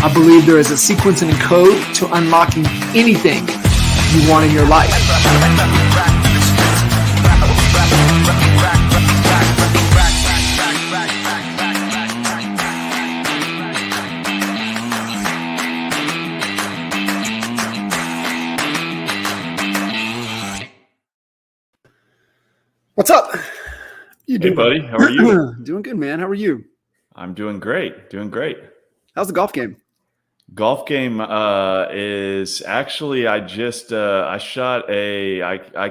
I believe there is a sequence and a code to unlocking anything you want in your life. What's up? Hey, buddy. How are you? Doing good, man. How are you? I'm doing great. How's the golf game? Golf game is actually, I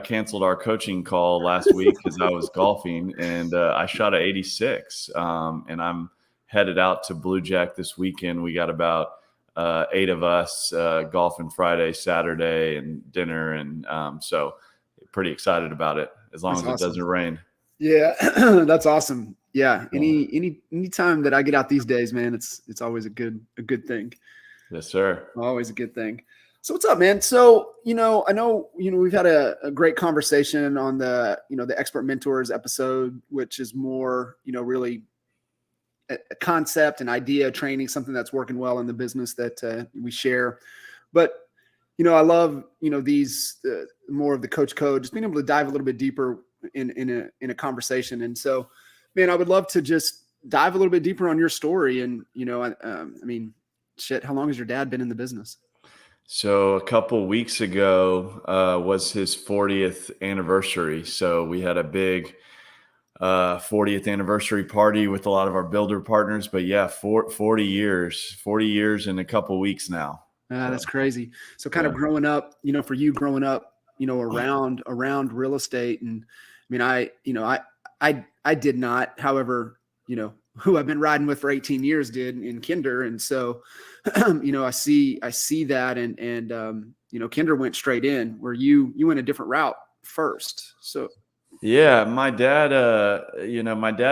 canceled our coaching call last week because I was golfing, and I shot a 86. And I'm headed out to Blue Jack this weekend. We got about 8 of us golfing Friday, Saturday, and dinner. And so pretty excited about it, as long as it doesn't rain. Yeah, that's awesome. Yeah, any time that I get out these days, man, it's always a good thing. Yes, sir. Always a good thing. So what's up, man? So, I know, we've had a great conversation on the Expert Mentors episode, which is more, really a concept and idea training, something that's working well in the business that we share. But, I love, these more of the coach code, just being able to dive a little bit deeper in a conversation. And so, man, I would love to just dive a little bit deeper on your story. And, how long has your dad been in the business? So a couple weeks ago was his 40th anniversary. So we had a big 40th anniversary party with a lot of our builder partners. But yeah, 40 years in a couple weeks now. That's crazy. So kind of growing up, for you growing up, around real estate. And I did not, however, who I've been riding with for 18 years did in kinder. And so, I see that. And kinder went straight in where you went a different route first. So. Yeah, my dad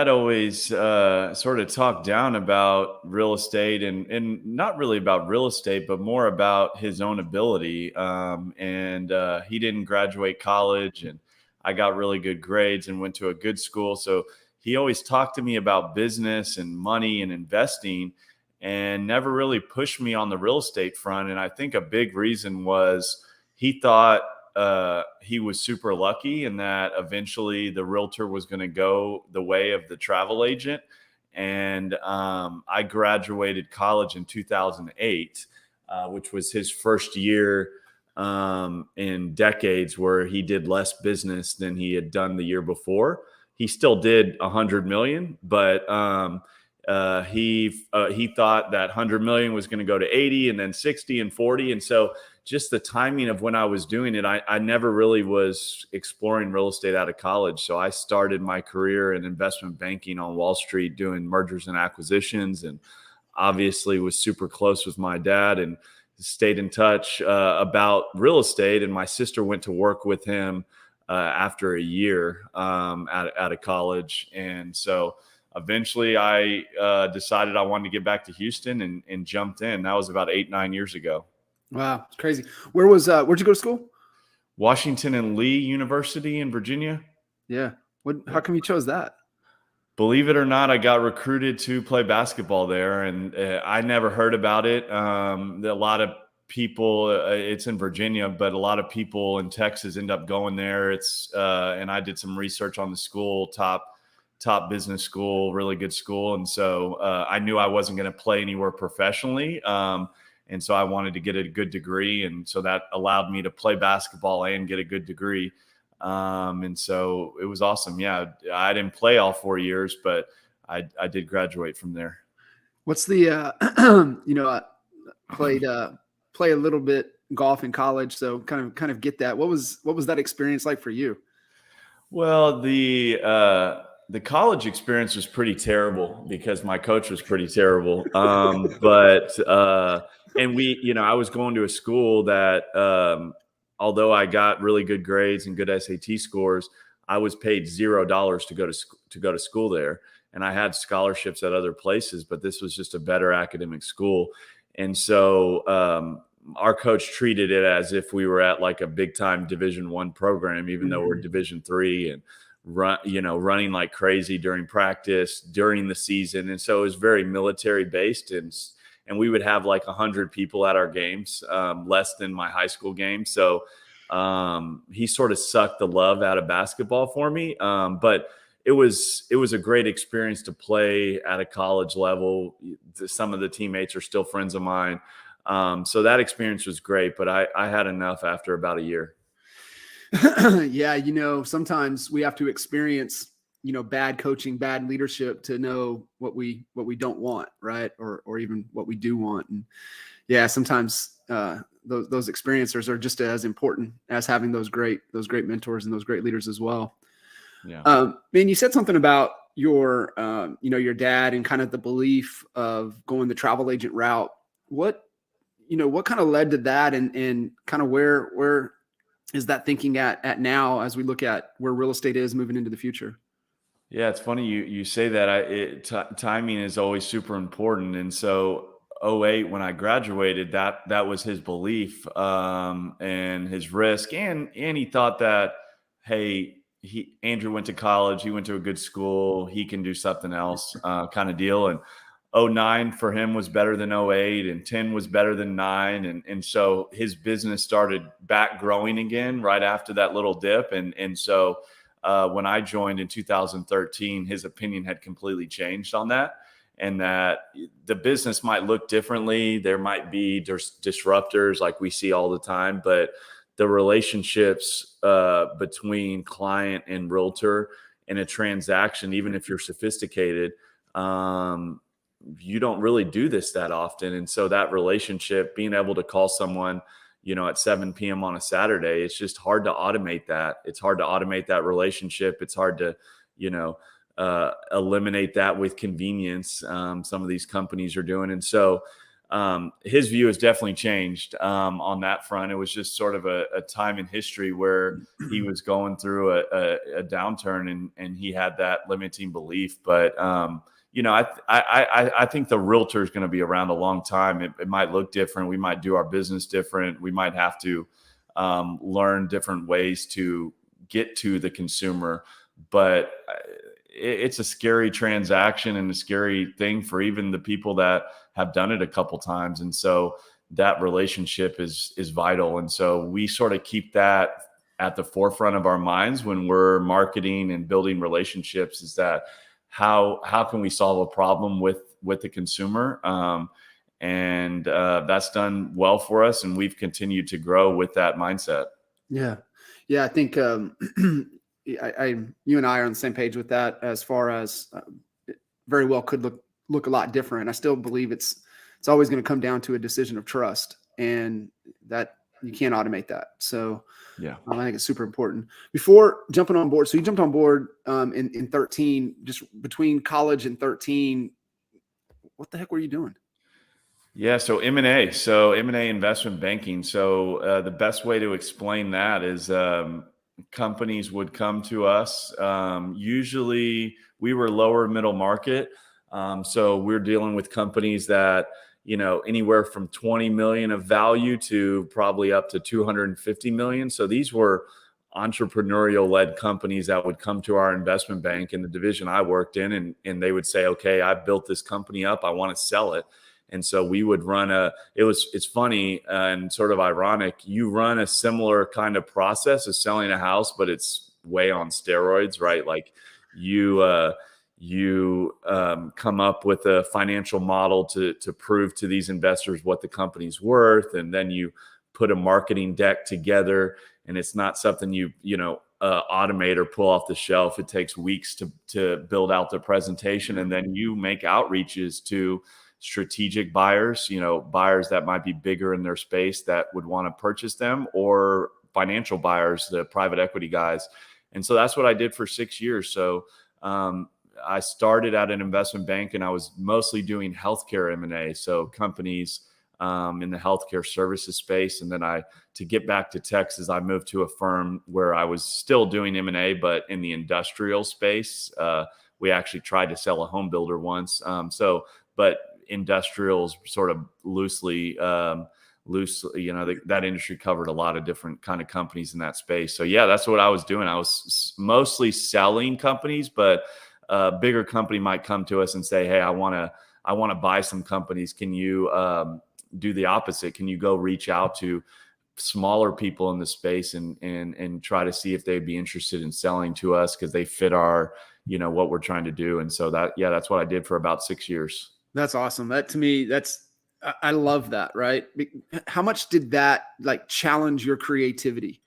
always sort of talked down about real estate and not really about real estate, but more about his own ability. He didn't graduate college, and I got really good grades and went to a good school. So he always talked to me about business and money and investing, and never really pushed me on the real estate front. And I think a big reason was he thought he was super lucky and that eventually the realtor was going to go the way of the travel agent. And I graduated college in 2008, which was his first year in decades where he did less business than he had done the year before. He still did 100 million, but he thought that 100 million was going to go to 80 and then 60 and 40. And so just the timing of when I was doing it, I never really was exploring real estate out of college. So I started my career in investment banking on Wall Street, doing mergers and acquisitions, and obviously was super close with my dad and stayed in touch about real estate. And my sister went to work with him after a year out of college. And so eventually I decided I wanted to get back to Houston and jumped in. That was about 8-9 years ago. Wow, it's crazy. Where'd you go to school? Washington and Lee University in Virginia. Yeah. How come you chose that? Believe it or not, I got recruited to play basketball there, and I never heard about it. A lot of people, it's in Virginia, but a lot of people in Texas end up going there. And I did some research on the school, top business school, really good school. And so I knew I wasn't going to play anywhere professionally. And so I wanted to get a good degree. And so that allowed me to play basketball and get a good degree. And so it was awesome. Yeah. I didn't play all 4 years, but I did graduate from there. What's the, I played a little bit golf in college. So kind of get that. What was that experience like for you? Well, the college experience was pretty terrible because my coach was pretty terrible. And I was going to a school that, although I got really good grades and good SAT scores, I was paid $0 to go to school there. And I had scholarships at other places, but this was just a better academic school. And so, our coach treated it as if we were at like a big time Division I program, even though we're Division III, and running like crazy during practice, during the season. And so it was very military based. and we would have like 100 people at our games, less than my high school game. So he sort of sucked the love out of basketball for me. But it was a great experience to play at a college level. Some of the teammates are still friends of mine. So that experience was great, but I had enough after about a year. Yeah, sometimes we have to experience, bad coaching, bad leadership to know what we don't want, right? Or even what we do want. And yeah, sometimes those experiences are just as important as having those great mentors and those great leaders as well. Yeah. Man, you said something about your your dad and kind of the belief of going the travel agent route. What kind of led to that, and kind of where is that thinking at now as we look at where real estate is moving into the future? Yeah, it's funny you say that. Timing is always super important, and so '08 when I graduated, that was his belief, and his risk, and he thought that, hey, Andrew went to college, he went to a good school, he can do something else, kind of deal. And '09 for him was better than '08, and 10 was better than 9, and so his business started back growing again right after that little dip, and so when I joined in 2013, his opinion had completely changed on that, and that the business might look differently. There might be disruptors like we see all the time, but the relationships between client and realtor in a transaction, even if you're sophisticated, you don't really do this that often. And so that relationship, being able to call someone, at 7 p.m. on a Saturday, it's just hard to automate that. It's hard to automate that relationship. It's hard to, eliminate that with convenience. Some of these companies are doing. And so his view has definitely changed on that front. It was just sort of a time in history where he was going through a downturn, and he had that limiting belief. But, I think the realtor is going to be around a long time. It might look different. We might do our business different. We might have to learn different ways to get to the consumer. But it's a scary transaction and a scary thing for even the people that have done it a couple times. And so that relationship is vital. And so we sort of keep that at the forefront of our minds when we're marketing and building relationships, is that how can we solve a problem with the consumer? And that's done well for us, and we've continued to grow with that mindset. Yeah. Yeah. I think you and I are on the same page with that, as far as it very well could look a lot different. I still believe it's always going to come down to a decision of trust, and that you can't automate that. So yeah, I think it's super important. Before jumping on board, so you jumped on board in 13, just between college and 13. What the heck were you doing? Yeah, so M&A investment banking. So the best way to explain that is companies would come to us. Usually we were lower middle market. So we're dealing with companies that, anywhere from 20 million of value to probably up to 250 million. So these were entrepreneurial led companies that would come to our investment bank in the division I worked in, and they would say, okay, I built this company up, I want to sell it. And so we would run it's funny and sort of ironic. You run a similar kind of process as selling a house, but it's way on steroids, right? Like you come up with a financial model to prove to these investors what the company's worth. And then you put a marketing deck together, and it's not something you automate or pull off the shelf. It takes weeks to build out the presentation. And then you make outreaches to strategic buyers, buyers that might be bigger in their space that would want to purchase them, or financial buyers, the private equity guys. And so that's what I did for 6 years. So I started at an investment bank, and I was mostly doing healthcare M&A. So companies in the healthcare services space. And then to get back to Texas, I moved to a firm where I was still doing M&A, but in the industrial space. We actually tried to sell a home builder once. But industrials sort of loosely, that industry covered a lot of different kind of companies in that space. So yeah, that's what I was doing. I was mostly selling companies, but a bigger company might come to us and say, hey, I want I want to buy some companies. Can you do the opposite? Can you go reach out to smaller people in the space and try to see if they'd be interested in selling to us because they fit our, what we're trying to do. And so that's what I did for about 6 years. That's awesome. That to me, I love that. Right. How much did that like challenge your creativity?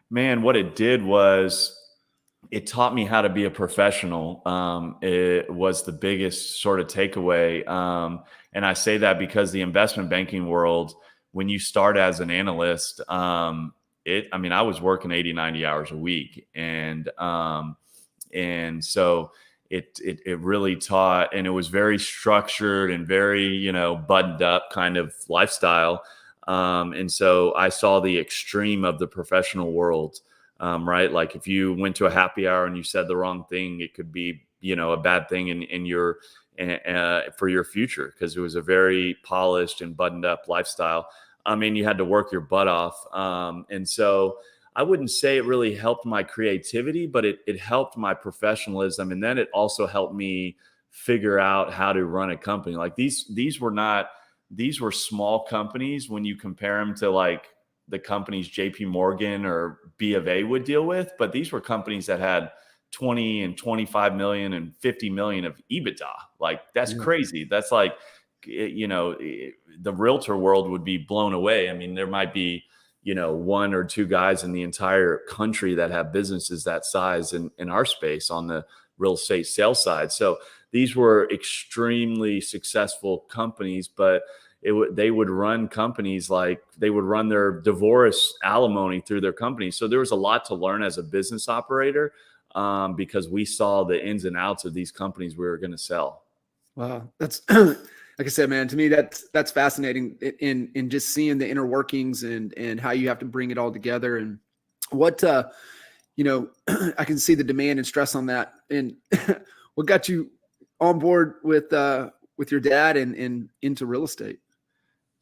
Man, what it did was it taught me how to be a professional. It was the biggest sort of takeaway. And I say that because the investment banking world, when you start as an analyst, I was working 80, 90 hours a week. And so it really taught, and it was very structured and very, buttoned up kind of lifestyle. And so I saw the extreme of the professional world. Right? Like if you went to a happy hour and you said the wrong thing, it could be, a bad thing in your for your future, because it was a very polished and buttoned up lifestyle. I mean, you had to work your butt off. And so I wouldn't say it really helped my creativity, but it helped my professionalism. And then it also helped me figure out how to run a company. Like these were small companies when you compare them to like the companies JP Morgan or B of A would deal with, but these were companies that had 20 and 25 million and 50 million of EBITDA. Like that's crazy. That's like, the realtor world would be blown away. I mean, there might be, one or two guys in the entire country that have businesses that size in our space on the real estate sales side. So these were extremely successful companies, but they would run companies like they would run their divorce alimony through their company. So there was a lot to learn as a business operator, because we saw the ins and outs of these companies we were going to sell. Wow. That's like I said, man, to me, that's fascinating in just seeing the inner workings and how you have to bring it all together. And what, I can see the demand and stress on that. And what got you on board with your dad and into real estate?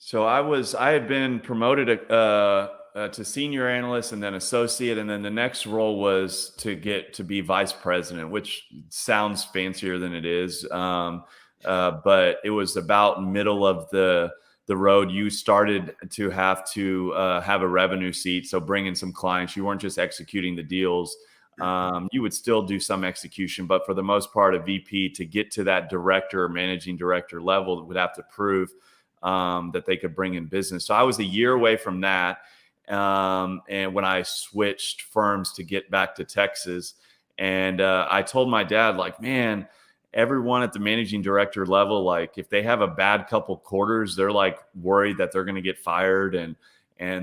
So I had been promoted to senior analyst and then associate, and then the next role was to get to be vice president, which sounds fancier than it is. But it was about middle of the road. You started to have have a revenue seat, so bring in some clients. You weren't just executing the deals. You would still do some execution, but for the most part, a VP to get to that director or managing director level would have to prove that they could bring in business. So I was a year away from that. And when I switched firms to get back to Texas, and I told my dad, like, man, everyone at the managing director level, like if they have a bad couple quarters, they're like worried that they're going to get fired, and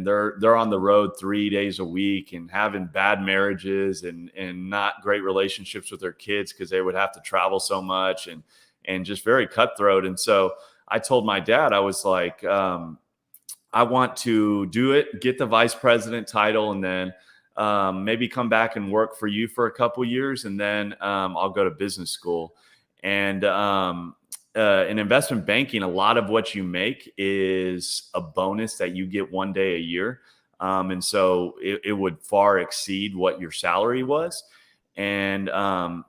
they're on the road 3 days a week and having bad marriages and not great relationships with their kids because they would have to travel so much and just very cutthroat. And so I told my dad, I was like, I want to do it, get the vice president title, and then maybe come back and work for you for a couple years, and then I'll go to business school. And in investment banking, a lot of what you make is a bonus that you get 1 day a year. And so it would far exceed what your salary was. And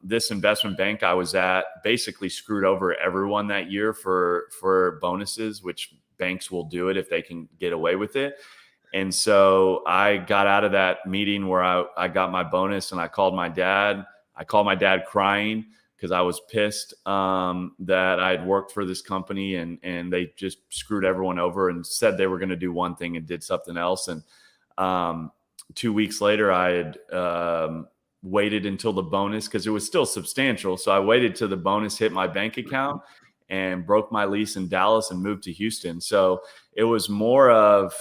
this investment bank I was at basically screwed over everyone that year for bonuses, which banks will do it if they can get away with it. And so I got out of that meeting where I got my bonus, and I called my dad. I called my dad crying because I was pissed that I had worked for this company and they just screwed everyone over and said they were going to do one thing and did something else. And 2 weeks later, I had waited until the bonus, because it was still substantial. So I waited till the bonus hit my bank account and broke my lease in Dallas and moved to Houston. So it was more of,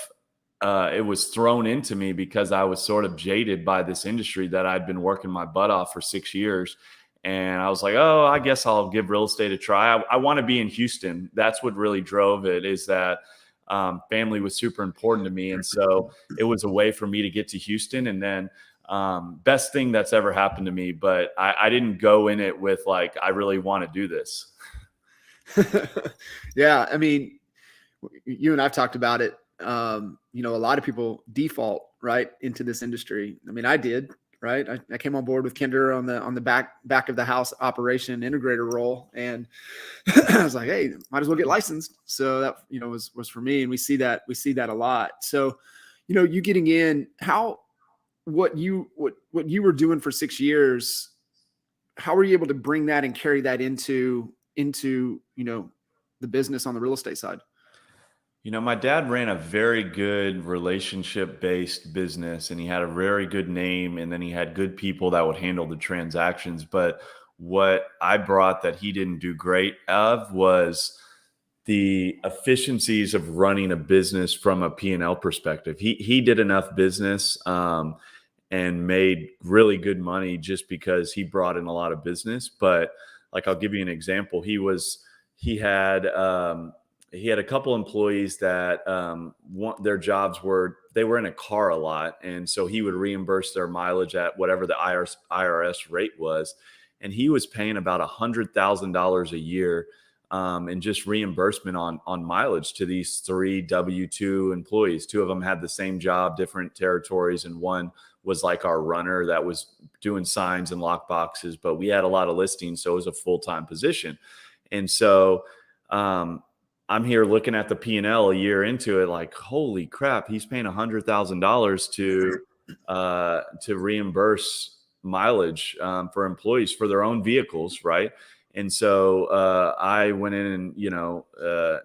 it was thrown into me because I was sort of jaded by this industry that I'd been working my butt off for 6 years. And I was like, oh, I guess I'll give real estate a try. I want to be in Houston. That's what really drove it, is that family was super important to me. And so it was a way for me to get to Houston. And then best thing that's ever happened to me, but I didn't go in it with like, I really want to do this. Yeah. I mean, you and I've talked about it. A lot of people default right into this industry. I mean, I did, right? I came on board with Kinder on the back of the house operation integrator role, and I was like, hey, might as well get licensed. So that was for me, and we see that a lot. So, you getting in, what you were doing for 6 years, how were you able to bring that and carry that into the business on the real estate side? My dad ran a very good relationship based business and he had a very good name. And then he had good people that would handle the transactions. But what I brought that he didn't do great of was the efficiencies of running a business from a P&L perspective. He did enough business and made really good money just because he brought in a lot of business. But like, I'll give you an example. He had a couple employees that their jobs they were in a car a lot. And so he would reimburse their mileage at whatever the IRS rate was. And he was paying about $100,000 a year in just reimbursement on mileage to these 3 W-2 employees. 2 of them had the same job, different territories, and one was like our runner that was doing signs and lock boxes. But we had a lot of listings, so it was a full-time position. And so I'm here looking at the P&L a year into it, like, holy crap, he's paying $100,000 to reimburse mileage for employees for their own vehicles, right? And so I went in and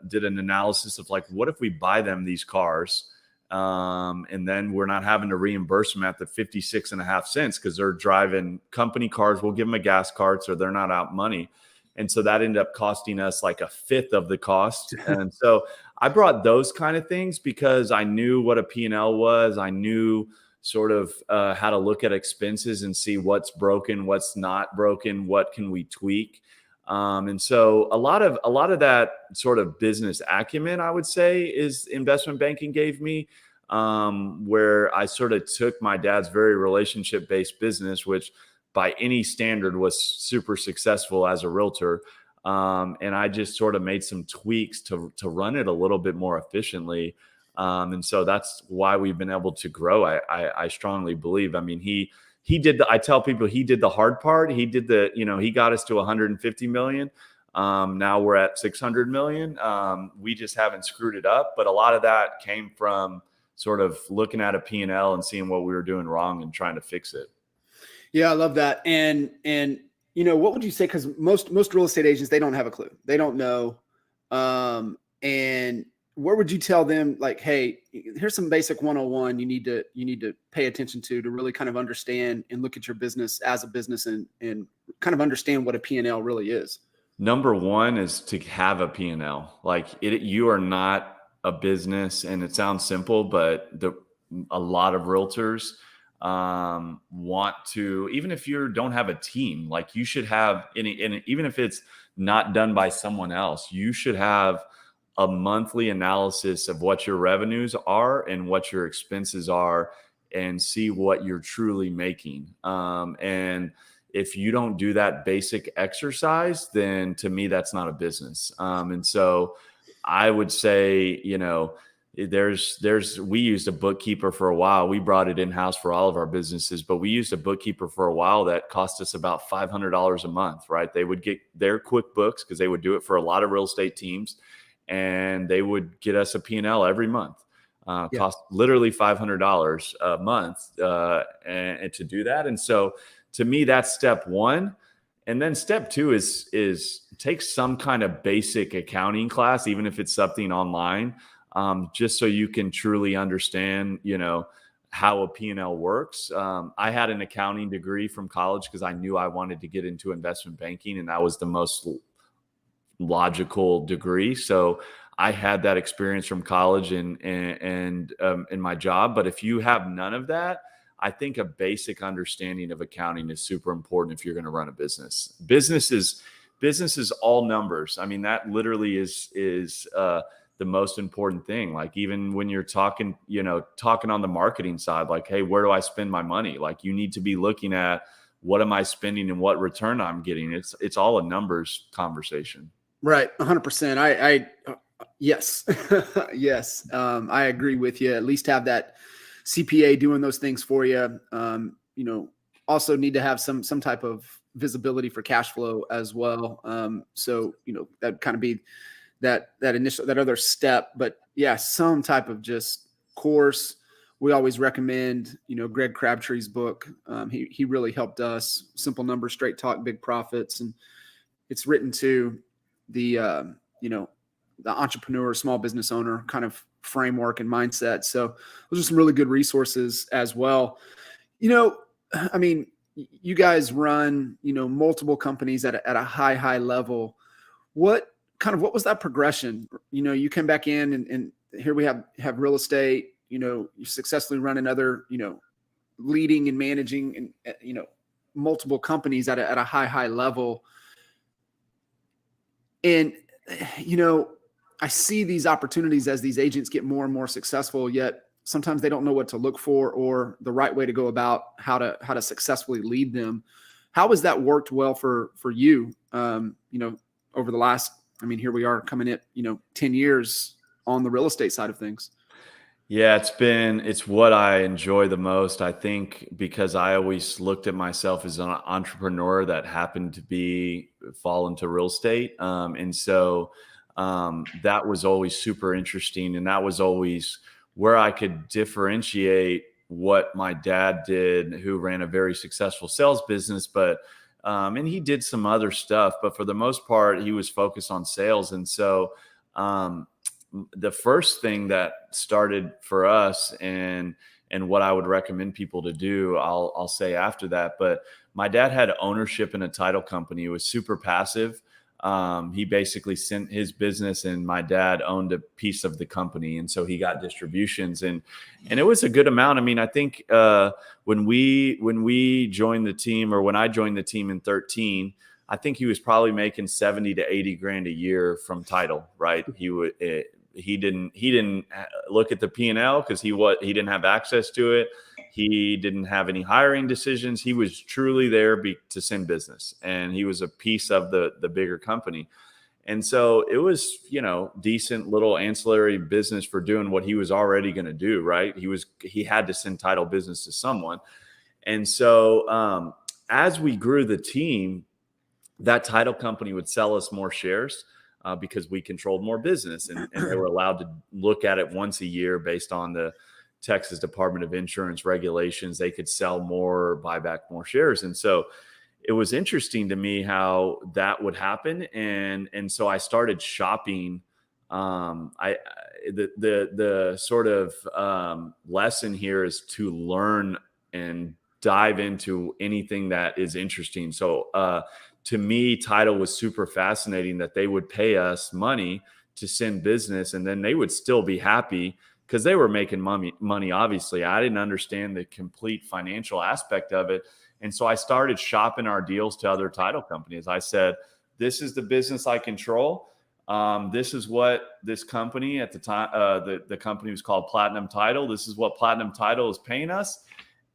did an analysis of like, what if we buy them these cars, and then we're not having to reimburse them at the 56.5 cents because they're driving company cars. We'll give them a gas card, so they're not out money. And so that ended up costing us like a fifth of the cost. And so I brought those kind of things because I knew what a P&L was. I knew sort of how to look at expenses and see what's broken, what's not broken, what can we tweak. And so a lot of that sort of business acumen, I would say, is investment banking gave me, where I sort of took my dad's very relationship-based business, which by any standard was super successful as a realtor. And I just sort of made some tweaks to run it a little bit more efficiently. And so that's why we've been able to grow. I strongly believe. I mean, he did I tell people he did the hard part. He did he got us to 150 million. Now we're at 600 million. We just haven't screwed it up. But a lot of that came from sort of looking at a P&L and seeing what we were doing wrong and trying to fix it. Yeah, I love that. And what would you say? Because most real estate agents, they don't have a clue. They don't know. And where would you tell them, like, hey, here's some basic 101 you need to pay attention to really kind of understand and look at your business as a business and kind of understand what a P&L really is? Number one is to have a P&L. Like, you are not a business, and it sounds simple, but a lot of realtors want to, even if you don't have a team, like you should have even if it's not done by someone else, you should have a monthly analysis of what your revenues are and what your expenses are and see what you're truly making. And if you don't do that basic exercise, then to me, that's not a business. And so I would say, we used a bookkeeper for a while. We brought it in-house for all of our businesses, but we used a bookkeeper for a while that cost us about $500 a month, right? They would get their QuickBooks because they would do it for a lot of real estate teams, and they would get us a P&L every month. Cost literally $500 a month and to do that. And so to me, that's step one. And then step two is take some kind of basic accounting class, even if it's something online, just so you can truly understand, how a P&L works. I had an accounting degree from college because I knew I wanted to get into investment banking, and that was the most logical degree. So I had that experience from college and in my job. But if you have none of that, I think a basic understanding of accounting is super important if you're going to run a business. Business is all numbers. I mean, that literally is the most important thing. Like, even when you're talking on the marketing side, like, hey, where do I spend my money? Like, you need to be looking at what am I spending and what return I'm getting. It's all a numbers conversation. Right. 100%. Yes. Yes. I agree with you. At least have that CPA doing those things for you. also need to have some type of visibility for cash flow as well. So, that kind of be that initial, that other step. But yeah, some type of just course. We always recommend, Greg Crabtree's book. He really helped us. Simple Numbers, Straight Talk, Big Profits, and it's written to the the entrepreneur, small business owner kind of framework and mindset. So those are some really good resources as well. I mean, you guys run, multiple companies at a high level. What was that progression? You came back in and here we have real estate, you successfully run another, leading and managing and, multiple companies at a high level. And, I see these opportunities as these agents get more and more successful, yet sometimes they don't know what to look for or the right way to go about how to successfully lead them. How has that worked well for you, over the last, here we are coming at, 10 years on the real estate side of things. Yeah, it's what I enjoy the most. I think because I always looked at myself as an entrepreneur that happened to fall into real estate. And so that was always super interesting. And that was always where I could differentiate what my dad did, who ran a very successful sales business, and he did some other stuff, but for the most part, he was focused on sales. And so, the first thing that started for us and what I would recommend people to do, I'll say after that, but my dad had ownership in a title company. It was super passive. He basically sent his business and my dad owned a piece of the company. And so he got distributions and it was a good amount. I think, when we joined the team, or when I joined the team in 13, I think he was probably making 70 to 80 grand a year from title, right? He didn't look at the P&L because he didn't have access to it. He didn't have any hiring decisions. He was truly there to send business, and he was a piece of the bigger company. And so it was, decent little ancillary business for doing what he was already going to do, right? He had to send title business to someone. And so as we grew the team, that title company would sell us more shares. Because we controlled more business and they were allowed to look at it once a year based on the Texas Department of Insurance regulations. They could sell more, buy back more shares. And so it was interesting to me how that would happen. And so I started shopping. The sort of lesson here is to learn and dive into anything that is interesting. So, to me, title was super fascinating that they would pay us money to send business and then they would still be happy because they were making money. Obviously, I didn't understand the complete financial aspect of it. And so I started shopping our deals to other title companies. I said, this is the business I control. This is what this company at the time, the company was called Platinum Title. This is what Platinum Title is paying us.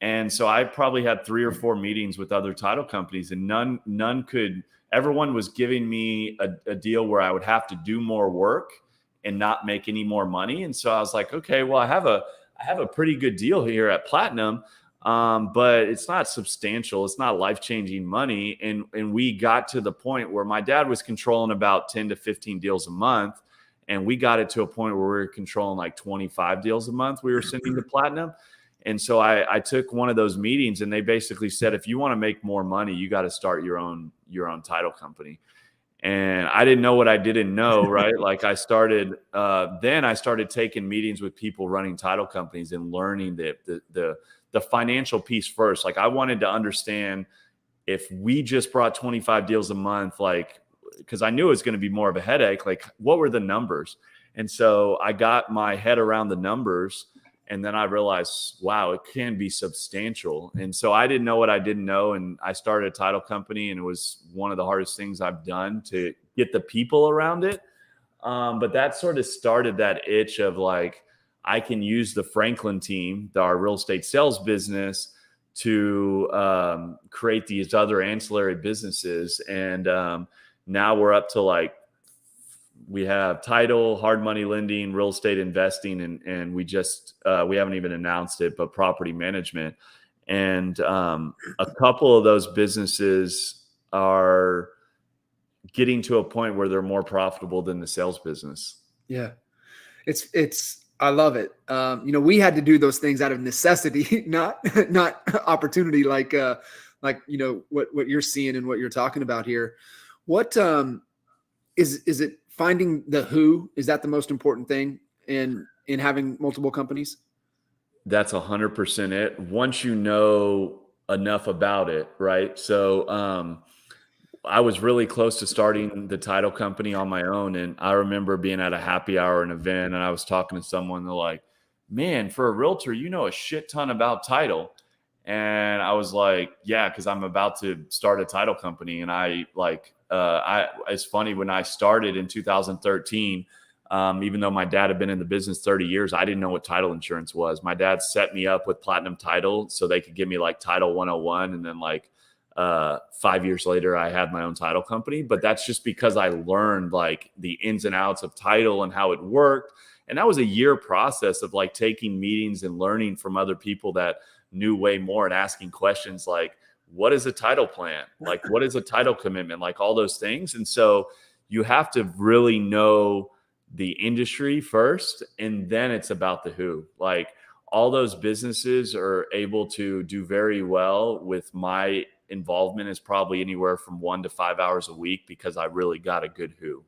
And so I probably had 3 or 4 meetings with other title companies and everyone was giving me a deal where I would have to do more work and not make any more money. And so I was like, okay, well, I have a pretty good deal here at Platinum. But it's not substantial. It's not life-changing money. And we got to the point where my dad was controlling about 10 to 15 deals a month. And we got it to a point where we were controlling like 25 deals a month we were sending to Platinum. And so I took one of those meetings and they basically said, if you want to make more money, you got to start your own title company. And I didn't know what I didn't know, right? Like then I started taking meetings with people running title companies and learning the financial piece first. Like I wanted to understand if we just brought 25 deals a month, like, because I knew it was going to be more of a headache, like what were the numbers? And so I got my head around the numbers. And then I realized, wow, it can be substantial. And so I didn't know what I didn't know. And I started a title company and it was one of the hardest things I've done to get the people around it. But that sort of started that itch of like, I can use the Franklin team, our real estate sales business, to create these other ancillary businesses. And now we're up to like, we have title, hard money lending, real estate investing, and we haven't even announced it, but property management. And a couple of those businesses are getting to a point where they're more profitable than the sales business. Yeah. I love it. We had to do those things out of necessity, not opportunity, like what you're seeing and what you're talking about here. What is it finding the who? Is that the most important thing in having multiple companies? That's 100% it. Once you know enough about it, right? So I was really close to starting the title company on my own. And I remember being at a happy hour, an event, and I was talking to someone. They're like, man, for a realtor, you know a shit ton about title. And I was like, yeah, because I'm about to start a title company. And it's funny, when I started in 2013, even though my dad had been in the business 30 years, I didn't know what title insurance was. My dad set me up with Platinum Title so they could give me like Title 101. And then 5 years later, I had my own title company. But that's just because I learned like the ins and outs of title and how it worked. And that was a year process of like taking meetings and learning from other people that knew way more and asking questions like, what is a title plan? Like, what is a title commitment? Like all those things. And so you have to really know the industry first, and then it's about the who. Like all those businesses are able to do very well with my involvement is probably anywhere from 1 to 5 hours a week because I really got a good who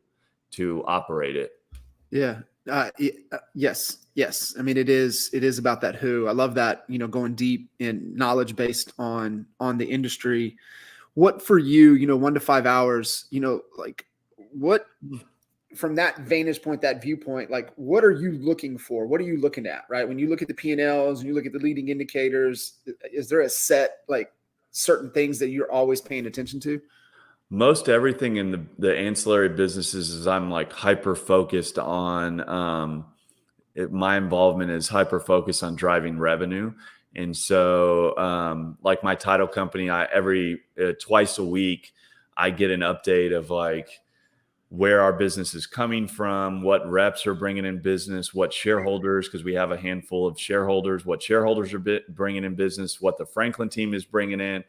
to operate it. Yeah. Yes. I mean, it is about that who. I love that, going deep in knowledge based on the industry. What for you, 1 to 5 hours, like what, from that vantage point, that viewpoint, like what are you looking for? What are you looking at, right? When you look at the P&Ls and you look at the leading indicators, is there a set, like certain things that you're always paying attention to? Most everything in the ancillary businesses is I'm like hyper focused on my involvement is hyper focused on driving revenue. And so like my title company, I every twice a week I get an update of like where our business is coming from, what reps are bringing in business, what shareholders, because we have a handful of shareholders, what shareholders are bringing in business, what the Franklin team is bringing in.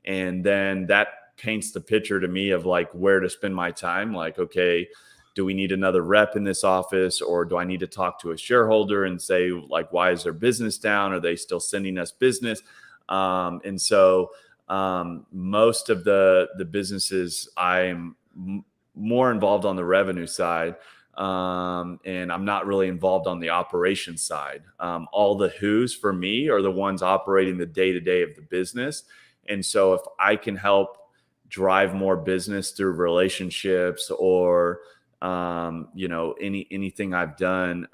And then that paints the picture to me of like where to spend my time. Like, okay, do we need another rep in this office, or do I need to talk to a shareholder and say like, why is their business down? Are they still sending us business? And so most of the businesses I'm more involved on the revenue side. And I'm not really involved on the operations side. All the who's for me are the ones operating the day-to-day of the business. And so if I can help drive more business through relationships or, anything I've done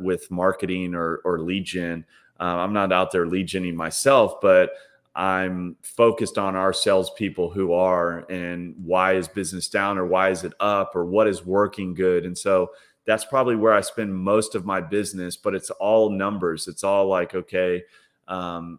with marketing or lead gen, I'm not out there lead genning myself, but I'm focused on our salespeople who are, and why is business down or why is it up or what is working good. And so that's probably where I spend most of my business, but it's all numbers. It's all like, okay, and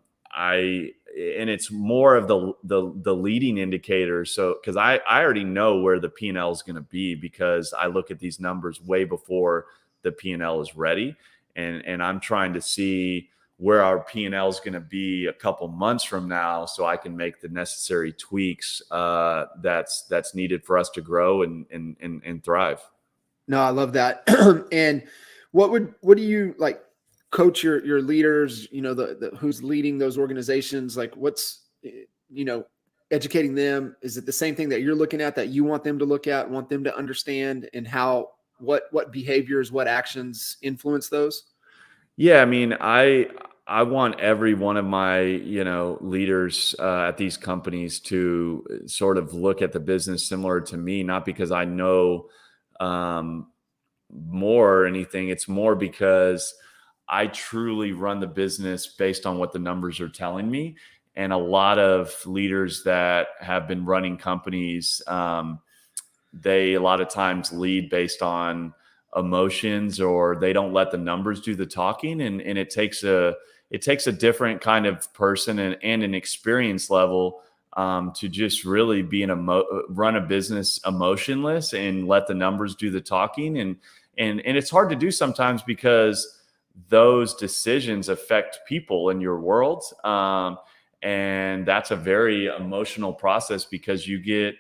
it's more of the leading indicators. So, cause I already know where the P&L is going to be because I look at these numbers way before the P&L is ready. And I'm trying to see where our P&L is going to be a couple months from now, so I can make the necessary tweaks that's needed for us to grow and thrive. No, I love that. And what do you like coach your leaders, the who's leading those organizations? Like what's, educating them? Is it the same thing that you're looking at, that you want them to look at, want them to understand, and how, what behaviors, what actions influence those? Yeah, I mean, I want every one of my leaders at these companies to sort of look at the business similar to me, not because I know um, more or anything. It's more because I truly run the business based on what the numbers are telling me. And a lot of leaders that have been running companies, they a lot of times lead based on emotions, or they don't let the numbers do the talking. And it takes a different kind of person and an experience level to just really be run a business emotionless and let the numbers do the talking. And it's hard to do sometimes because those decisions affect people in your world. And that's a very emotional process because you get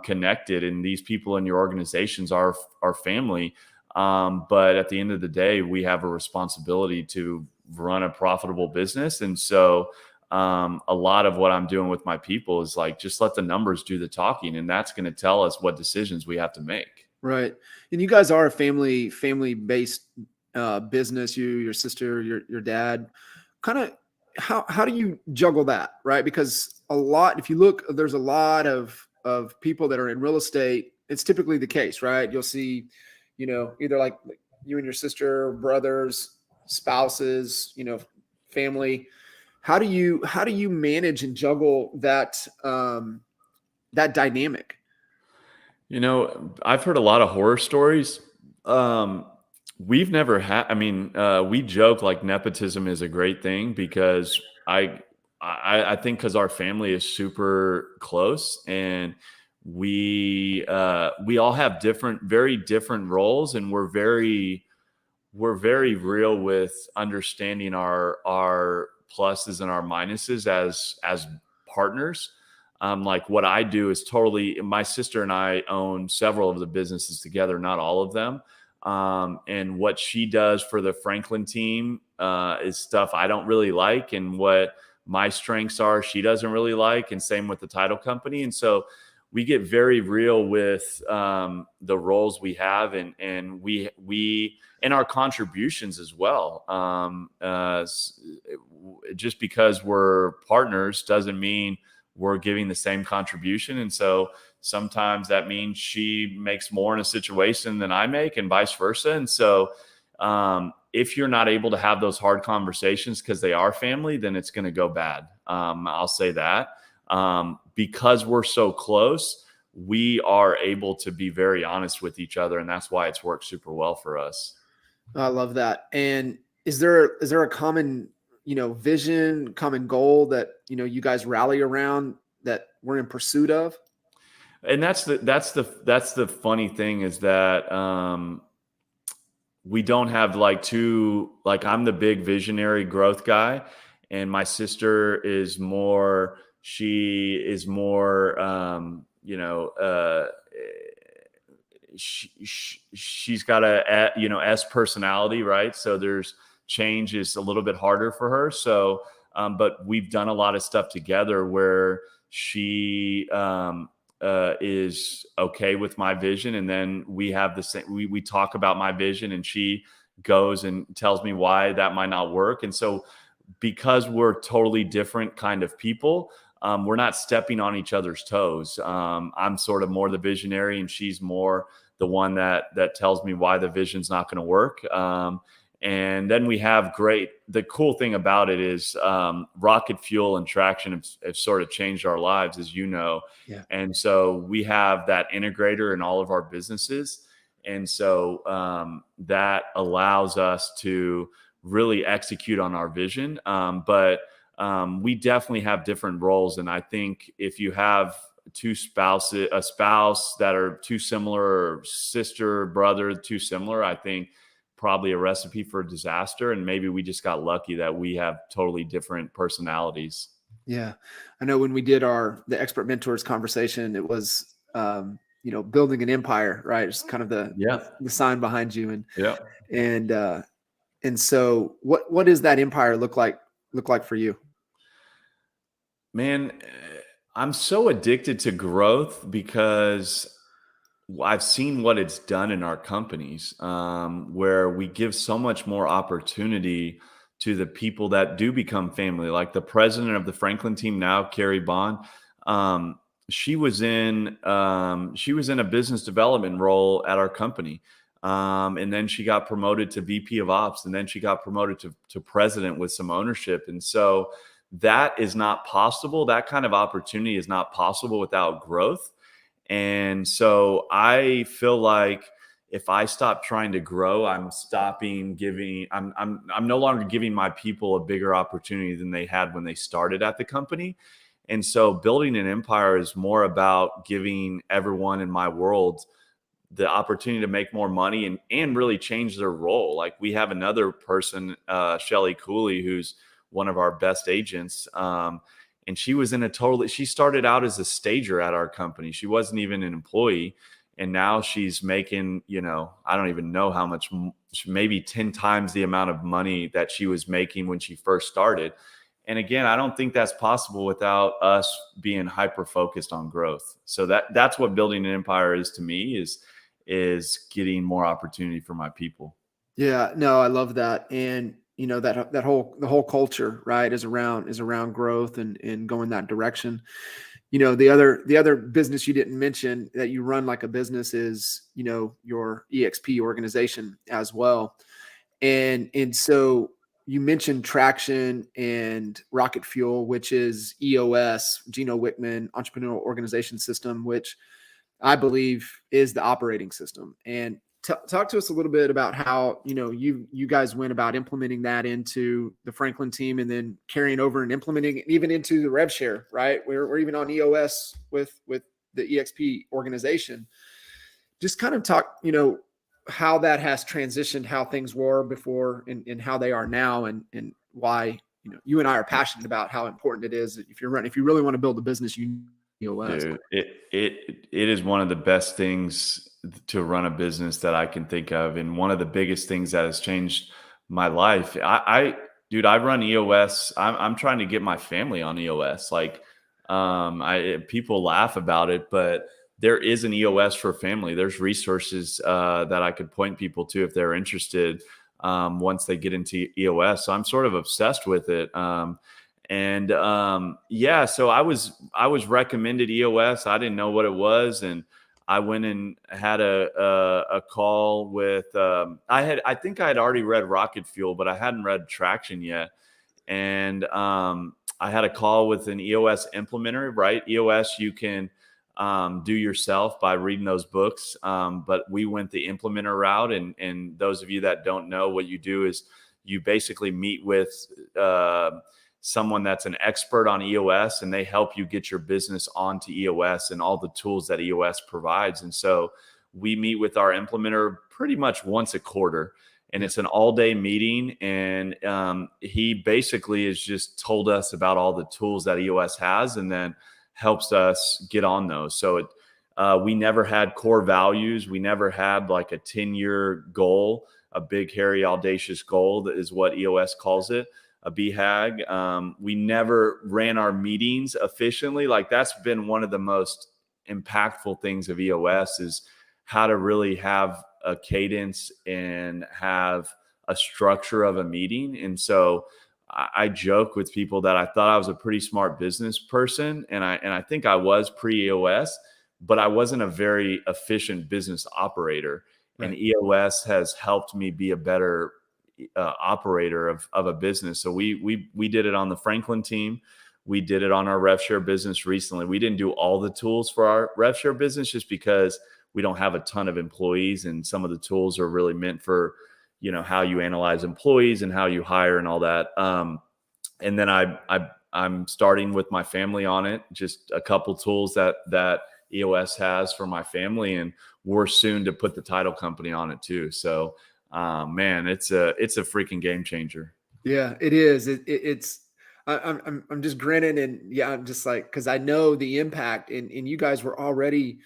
connected, and these people in your organizations are family. But at the end of the day, we have a responsibility to run a profitable business. And so a lot of what I'm doing with my people is like, just let the numbers do the talking. And that's going to tell us what decisions we have to make. Right. And you guys are a family based business. You, your sister, your dad. Kind of how do you juggle that, right? Because a lot, if you look, there's a lot of people that are in real estate. It's typically the case, right? You'll see, either like you and your sister, brothers, spouses, family. How do you manage and juggle that dynamic? I've heard a lot of horror stories. Um, we've never had. I mean, we joke like nepotism is a great thing because I think because our family is super close, and we all have very different roles, and we're very real with understanding our pluses and our minuses as partners. Like what I do is totally, my sister and I own several of the businesses together, not all of them. And what she does for the Franklin team is stuff I don't really like, and what my strengths are, she doesn't really like, and same with the title company. And so we get very real with the roles we have, and we and our contributions as well. Just because we're partners doesn't mean we're giving the same contribution. And so sometimes that means she makes more in a situation than I make, and vice versa. And so if you're not able to have those hard conversations because they are family, then it's going to go bad. I'll say that. Because we're so close, we are able to be very honest with each other. And that's why it's worked super well for us. I love that. And is there a common, vision, common goal that, you guys rally around that we're in pursuit of? And that's the funny thing is that we don't have like I'm the big visionary growth guy, and my sister is more, she is more she's got S personality, right? So there's change is a little bit harder for her. So but we've done a lot of stuff together where she is okay with my vision, and then we have the same, we talk about my vision, and she goes and tells me why that might not work. And so because we're totally different kind of people, we're not stepping on each other's toes. I'm sort of more the visionary, and she's more the one that tells me why the vision's not going to work. And then we have the cool thing about it is rocket fuel and traction have sort of changed our lives, as you know. Yeah. And so we have that integrator in all of our businesses. And so that allows us to really execute on our vision. But we definitely have different roles. And I think if you have a spouse that are too similar, or sister, brother, too similar, I think probably a recipe for disaster. And maybe we just got lucky that we have totally different personalities. Yeah. I know when we did the expert mentors conversation, it was, building an empire, right? It's kind of Yeah. the sign behind you. Yeah. And so what does that empire look like for you? Man, I'm so addicted to growth because I've seen what it's done in our companies, where we give so much more opportunity to the people that do become family. Like the president of the Franklin team now, Carrie Bond, um, she was in a business development role at our company, and then she got promoted to VP of Ops, and then she got promoted to president with some ownership. And so that is not possible. That kind of opportunity is not possible without growth. And so I feel like if I stop trying to grow, I'm stopping giving, I'm no longer giving my people a bigger opportunity than they had when they started at the company. And so building an empire is more about giving everyone in my world the opportunity to make more money and really change their role. Like we have another person, Shelly Cooley, who's one of our best agents. And she was in a she started out as a stager at our company. She wasn't even an employee. And now she's making, I don't even know how much, maybe 10 times the amount of money that she was making when she first started. And again, I don't think that's possible without us being hyper focused on growth. So that's what building an empire is to me, is getting more opportunity for my people. Yeah, no, I love that. And the whole culture, right, is around growth and going that direction. The other business you didn't mention that you run like a business is, your EXP organization as well. And so you mentioned Traction and Rocket Fuel, which is EOS, Gino Wickman Entrepreneurial Organization System, which I believe is the operating system. And talk to us a little bit about how you guys went about implementing that into the Franklin team, and then carrying over and implementing it even into the rev share. Right, we're even on EOS with the EXP organization. Just kind of talk, how that has transitioned, how things were before and how they are now, and why you and I are passionate about how important it is if you really want to build a business, you need EOS. Dude, it is one of the best things to run a business that I can think of, and one of the biggest things that has changed my life. Dude, I run EOS. I'm trying to get my family on EOS. Like, people laugh about it, but there is an EOS for family. There's resources that I could point people to if they're interested once they get into EOS. So I'm sort of obsessed with it. Yeah, so I was recommended EOS. I didn't know what it was, and I went and had a call with. I think I had already read Rocket Fuel, but I hadn't read Traction yet. And I had a call with an EOS implementer. Right, EOS you can do yourself by reading those books, but we went the implementer route. And those of you that don't know, what you do is you basically meet with someone that's an expert on EOS, and they help you get your business onto EOS and all the tools that EOS provides. And so we meet with our implementer pretty much once a quarter, and it's an all-day meeting. And he basically has just told us about all the tools that EOS has, and then helps us get on those. So we never had core values. We never had like a 10-year goal, a big, hairy, audacious goal. That is what EOS calls it, a BHAG. We never ran our meetings efficiently. Like, that's been one of the most impactful things of EOS, is how to really have a cadence and have a structure of a meeting. And so I joke with people that I thought I was a pretty smart business person, and I think I was pre-EOS, but I wasn't a very efficient business operator. Right. And EOS has helped me be a better operator of a business. So we did it on the Franklin team. We did it on our rev share business recently. We didn't do all the tools for our rev share business just because we don't have a ton of employees, and some of the tools are really meant for, how you analyze employees and how you hire and all that. And then I'm starting with my family on it, just a couple tools that EOS has for my family, and we're soon to put the title company on it too. So man, it's a freaking game changer. Yeah, it is. I'm just grinning, and yeah, I'm just like, because I know the impact, and you guys were already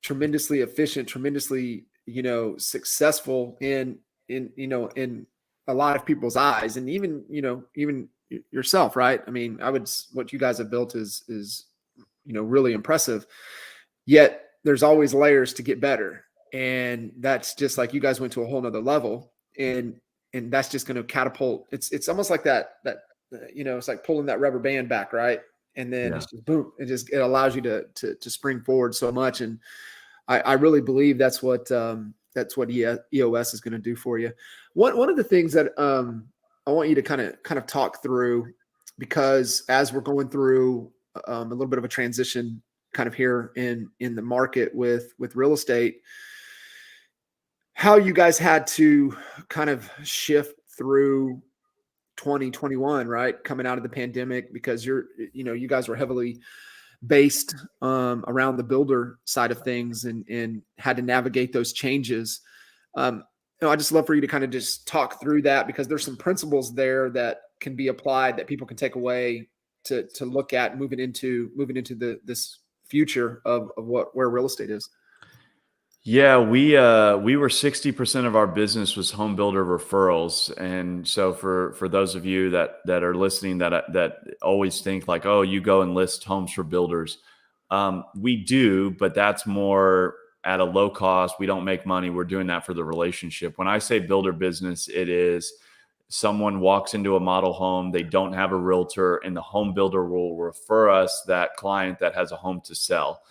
tremendously efficient, tremendously, successful in a lot of people's eyes, and even yourself, right? I mean, what you guys have built is really impressive. Yet there's always layers to get better. And that's just like, you guys went to a whole nother level, and that's just going to catapult. It's almost like that, it's like pulling that rubber band back. Right. And then it's just boom. It allows you to spring forward so much. And I really believe that's what EOS is going to do for you. One of the things that I want you to kind of talk through, because as we're going through a little bit of a transition kind of here in the market with real estate, how you guys had to kind of shift through 2021, right? Coming out of the pandemic, because you guys were heavily based around the builder side of things, and had to navigate those changes. I just love for you to kind of just talk through that, because there's some principles there that can be applied that people can take away to look at moving into this future of where real estate is. Yeah, we were 60% of our business was home builder referrals. And so for those of you that are listening that always think like, oh, you go and list homes for builders. We do, but that's more at a low cost. We don't make money. We're doing that for the relationship. When I say builder business, it is someone walks into a model home, they don't have a realtor, and the home builder will refer us that client that has a home to sell.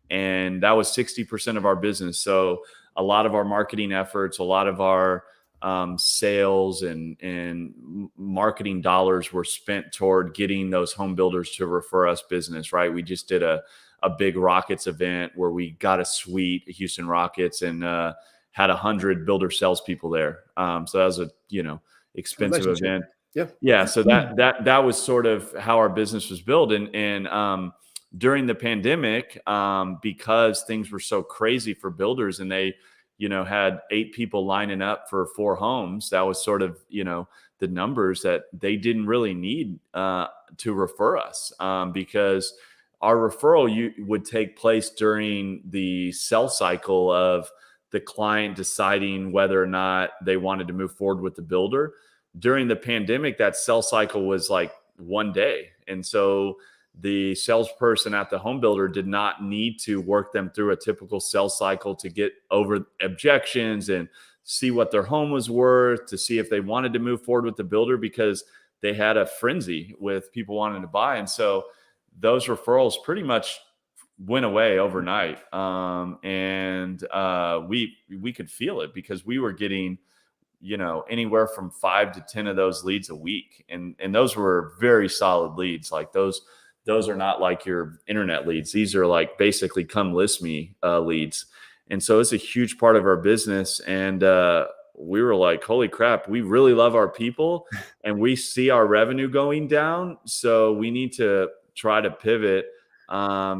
And that was 60% of our business. So a lot of our marketing efforts, a lot of our sales and marketing dollars were spent toward getting those home builders to refer us business, right? We just did a big Rockets event where we got a suite, Houston Rockets, and had 100 builder salespeople there. So that was a expensive event. Yeah. So that was sort of how our business was built. And during the pandemic, because things were so crazy for builders, and they, had 8 people lining up for 4 homes, that was sort of, the numbers that they didn't really need to refer us, because our referral would take place during the sell cycle of the client deciding whether or not they wanted to move forward with the builder. During the pandemic, that sell cycle was like 1 day. And so the salesperson at the home builder did not need to work them through a typical sales cycle to get over objections and see what their home was worth, to see if they wanted to move forward with the builder, because they had a frenzy with people wanting to buy. And so those referrals pretty much went away overnight. And we could feel it, because we were getting, anywhere from 5 to 10 of those leads a week. And those were very solid leads. Like those are not like your internet leads. These are like basically come list me leads. And so it's a huge part of our business. And we were like, holy crap, we really love our people and we see our revenue going down. So we need to try to pivot,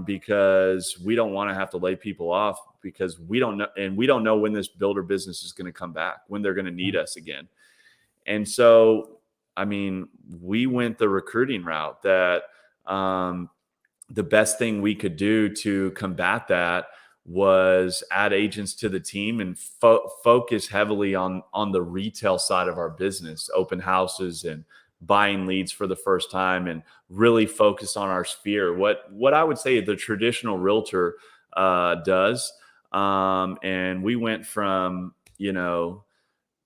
because we don't want to have to lay people off, because we don't know. And we don't know when this builder business is going to come back, when they're going to need us again. And so, we went the recruiting route that, the best thing we could do to combat that was add agents to the team and focus heavily on the retail side of our business, open houses and buying leads for the first time, and really focus on our sphere. What I would say the traditional realtor does. And we went from,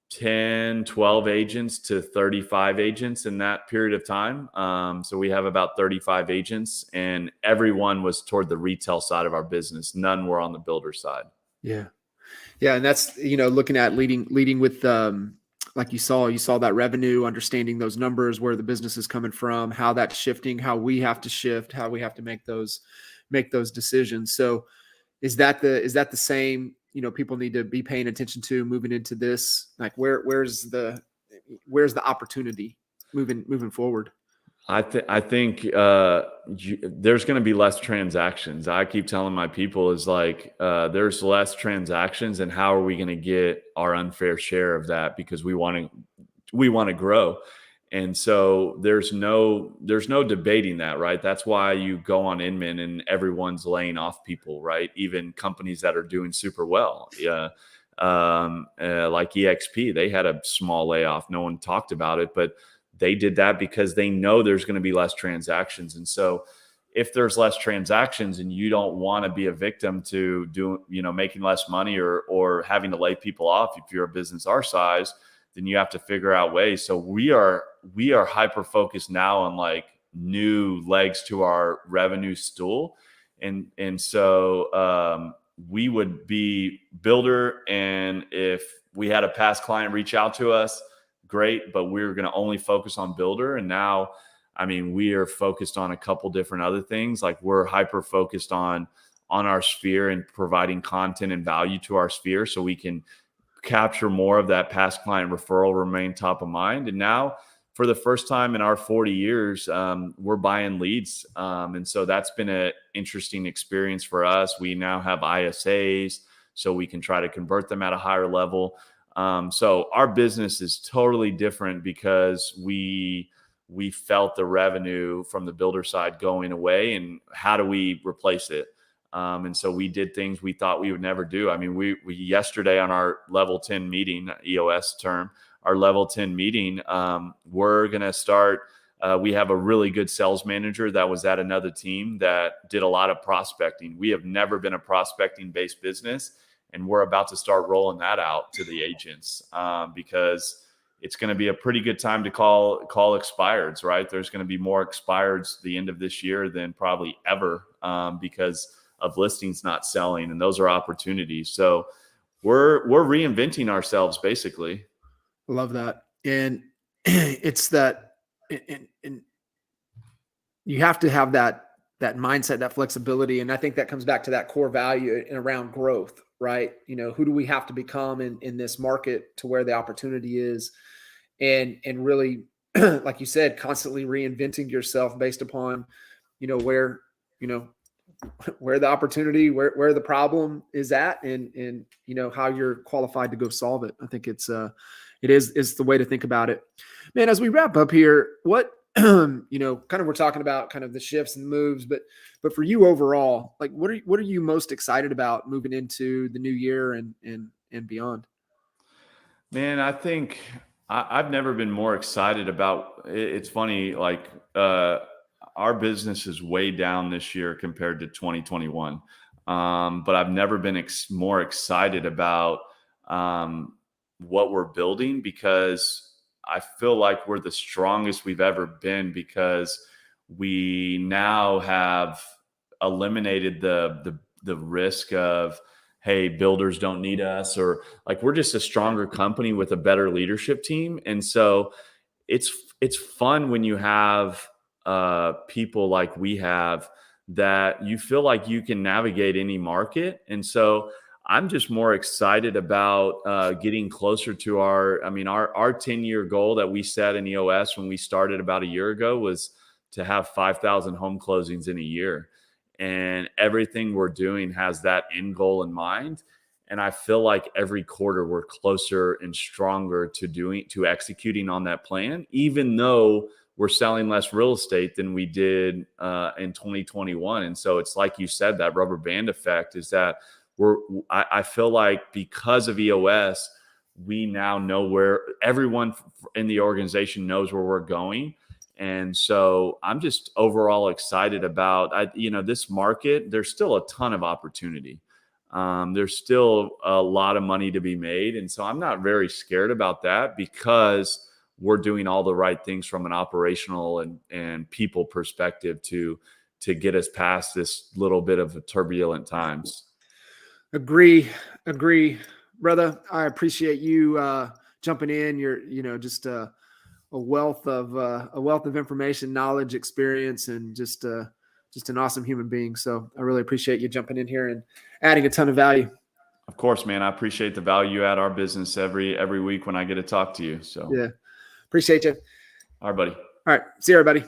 10, 12 agents to 35 agents in that period of time. So we have about 35 agents, and everyone was toward the retail side of our business. None were on the builder side. Yeah. Yeah. And that's, looking at leading with, like you saw that revenue, understanding those numbers, where the business is coming from, how that's shifting, how we have to shift, how we have to make those decisions. So is that the same, people need to be paying attention to moving into this? Like where's the opportunity moving forward? I think there's going to be less transactions. I keep telling my people is like, there's less transactions, and how are we going to get our unfair share of that? Because we want to grow. And so there's no debating that, right? That's why you go on Inman and everyone's laying off people, right? Even companies that are doing super well. Yeah. Like EXP, they had a small layoff. No one talked about it, but they did that because they know there's going to be less transactions. And so if there's less transactions and you don't want to be a victim to making less money or having to lay people off, if you're a business our size, then you have to figure out ways. So we are hyper focused now on like new legs to our revenue stool. And so we would be builder. And if we had a past client reach out to us, great, but we're going to only focus on builder. And now, we are focused on a couple different other things. Like we're hyper focused on our sphere and providing content and value to our sphere, so we can capture more of that past client referral, remain top of mind. And now for the first time in our 40 years, we're buying leads. And so that's been an interesting experience for us. We now have ISAs, so we can try to convert them at a higher level. So our business is totally different because we felt the revenue from the builder side going away, and how do we replace it? And so we did things we thought we would never do. I mean, we yesterday on our level 10 meeting, EOS term, our level 10 meeting, we're going to start. We have a really good sales manager that was at another team that did a lot of prospecting. We have never been a prospecting based business, and we're about to start rolling that out to the agents because it's going to be a pretty good time to call expireds, right? There's going to be more expireds the end of this year than probably ever because of listings not selling, and those are opportunities. So we're reinventing ourselves basically. Love that. And it's that, and you have to have that mindset, that flexibility. And I think that comes back to that core value around growth, right? You know, who do we have to become in this market to where the opportunity is? And really, like you said, constantly reinventing yourself based upon, where the opportunity, where the problem is at, and how you're qualified to go solve it. I think it's the way to think about it, man. As we wrap up here, what kind of, we're talking about kind of the shifts and moves, but for you overall, like what are you most excited about moving into the new year and beyond? Man, I think I've never been more excited about it. It's funny, like our business is way down this year compared to 2021. But I've never been more excited about what we're building, because I feel like we're the strongest we've ever been, because we now have eliminated the risk of, hey, builders don't need us, or like we're just a stronger company with a better leadership team. And so it's fun when you have people like we have, that you feel like you can navigate any market. And so I'm just more excited about getting closer to our 10-year goal that we set in EOS when we started about a year ago was to have 5,000 home closings in a year. And everything we're doing has that end goal in mind. And I feel like every quarter we're closer and stronger to executing on that plan, even though we're selling less real estate than we did in 2021. And so it's like you said, that rubber band effect is that I feel like because of EOS, we now know where everyone in the organization knows where we're going. And so I'm just overall excited about, this market. There's still a ton of opportunity. There's still a lot of money to be made. And so I'm not very scared about that, because we're doing all the right things from an operational and people perspective to get us past this little bit of turbulent times. Agree, brother. I appreciate you jumping in. You're just a wealth of information, knowledge, experience, and just an awesome human being. So I really appreciate you jumping in here and adding a ton of value. Of course, man. I appreciate the value at our business every week when I get to talk to you. So yeah, appreciate you. All right, buddy. All right, see you, everybody.